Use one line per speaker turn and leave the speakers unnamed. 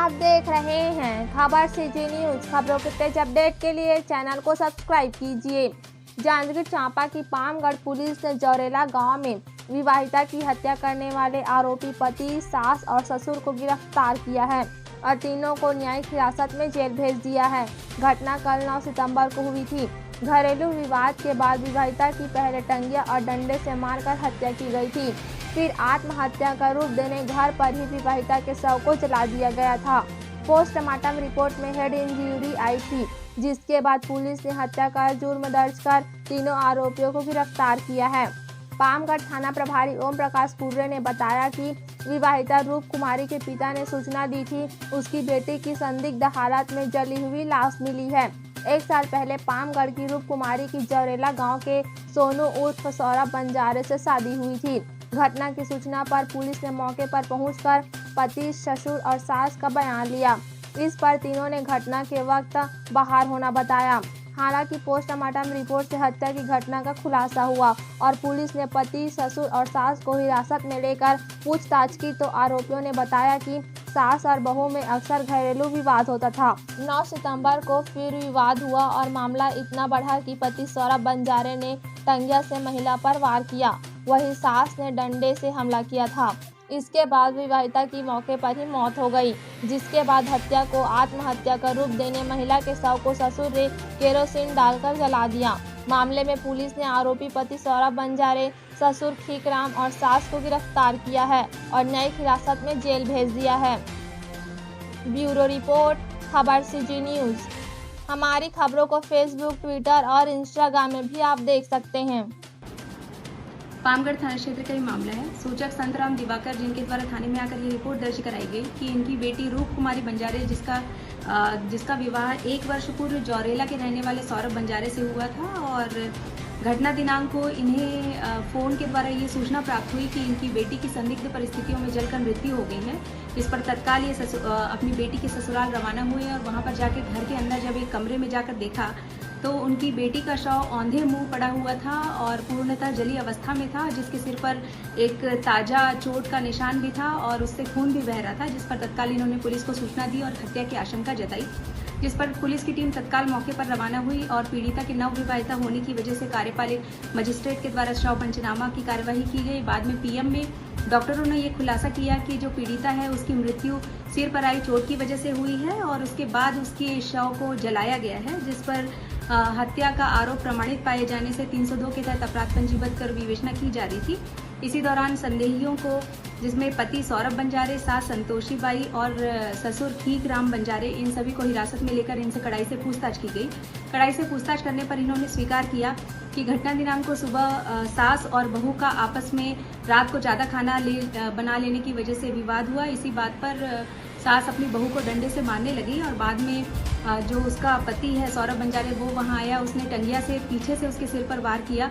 आप देख रहे हैं खबर CG न्यूज। खबरों के तेज अपडेट के लिए चैनल को सब्सक्राइब कीजिए। जांजगीर चांपा की पामगढ़ पुलिस ने जौरेला गांव में विवाहिता की हत्या करने वाले आरोपी पति, सास और ससुर को गिरफ्तार किया है और तीनों को न्यायिक हिरासत में जेल भेज दिया है। घटना कल 9 सितंबर को हुई थी। घरेलू विवाद के बाद विवाहिता की पहले टंगिया और डंडे से मारकर हत्या की गई थी। फिर आत्महत्या का रूप देने घर पर ही विवाहिता के शव को जला दिया गया था। पोस्टमार्टम रिपोर्ट में हेड इंजरी आई थी, जिसके बाद पुलिस ने हत्या का जुर्म दर्ज कर तीनों आरोपियों को गिरफ्तार किया है। पामगढ़ थाना प्रभारी ओम प्रकाश पुर्रे ने बताया कि विवाहिता रूप कुमारी के पिता ने सूचना दी थी। उसकी बेटी की संदिग्ध हालत में जली हुई लाश मिली है। 1 साल पहले पामगढ़ की रूप कुमारी की जौरेला गांव के सोनू उर्फ सौरभ बंजारे से शादी हुई थी। घटना की सूचना पर पुलिस ने मौके पर पहुंचकर पति, ससुर और सास का बयान लिया। इस पर तीनों ने घटना के वक्त बाहर होना बताया। हालांकि पोस्टमार्टम रिपोर्ट से हत्या की घटना का खुलासा हुआ और पुलिस ने पति, ससुर और सास को हिरासत में लेकर पूछताछ की तो आरोपियों ने बताया कि सास और बहू में अक्सर घरेलू विवाद होता था। 9 सितंबर को फिर विवाद हुआ और मामला इतना बढ़ा कि पति सौरभ बंजारे ने टंगिया से महिला पर वार किया, वहीं सास ने डंडे से हमला किया था। इसके बाद विवाहिता की मौके पर ही मौत हो गई, जिसके बाद हत्या को आत्महत्या का रूप देने महिला के शव को ससुर ने केरोसिन डालकर जला दिया। मामले में पुलिस ने आरोपी पति सौरभ बंजारे, ससुर खीकराम और सास को गिरफ्तार किया है और न्यायिक हिरासत में जेल भेज दिया है। ब्यूरो रिपोर्ट, खबर CG न्यूज। हमारी खबरों को फेसबुक, ट्विटर और इंस्टाग्राम में भी आप देख सकते हैं।
पामगढ़ थाना क्षेत्र का ये मामला है। सूचक संतराम दिवाकर, जिनके द्वारा थाने में आकर ये रिपोर्ट दर्ज कराई गई कि इनकी बेटी रूप कुमारी बंजारे, जिसका विवाह 1 वर्ष पूर्व जौरेला के रहने वाले सौरभ बंजारे से हुआ था और घटना दिनांक को इन्हें फ़ोन के द्वारा ये सूचना प्राप्त हुई कि इनकी बेटी की संदिग्ध परिस्थितियों में जलकर मृत्यु हो गई है। इस पर तत्काल ये अपनी बेटी के ससुराल रवाना हुए और वहाँ पर जाकर घर के अंदर जब एक कमरे में जाकर देखा तो उनकी बेटी का शव औंधे मुंह पड़ा हुआ था और पूर्णतः जली अवस्था में था, जिसके सिर पर एक ताज़ा चोट का निशान भी था और उससे खून भी बह रहा था, जिस पर तत्काल इन्होंने पुलिस को सूचना दी और हत्या की आशंका जताई, जिस पर पुलिस की टीम तत्काल मौके पर रवाना हुई और पीड़िता के नवविवाहिता होने की वजह से कार्यपालिक मजिस्ट्रेट के द्वारा शव पंचनामा की कार्यवाही की गई। बाद में PM में डॉक्टरों ने ये खुलासा किया कि जो पीड़िता है उसकी मृत्यु सिर पर आई चोट की वजह से हुई है और उसके बाद उसके शव को जलाया गया है, जिस पर हत्या का आरोप प्रमाणित पाए जाने से 302 के तहत अपराध पंजीबद्ध कर विवेचना की जा रही थी। इसी दौरान संदेहियों को, जिसमें पति सौरभ बंजारे, सास संतोषी बाई और ससुर खीकराम बंजारे, इन सभी को हिरासत में लेकर इनसे कड़ाई से पूछताछ की गई। कड़ाई से पूछताछ करने पर इन्होंने स्वीकार किया कि घटना दिनांक को सुबह सास और बहू का आपस में रात को ज़्यादा खाना बना लेने की वजह से विवाद हुआ। इसी बात पर सास अपनी बहू को डंडे से मारने लगी और बाद में जो उसका पति है सौरभ बंजारे, वो वहाँ आया, उसने टंगिया से पीछे से उसके सिर पर वार किया।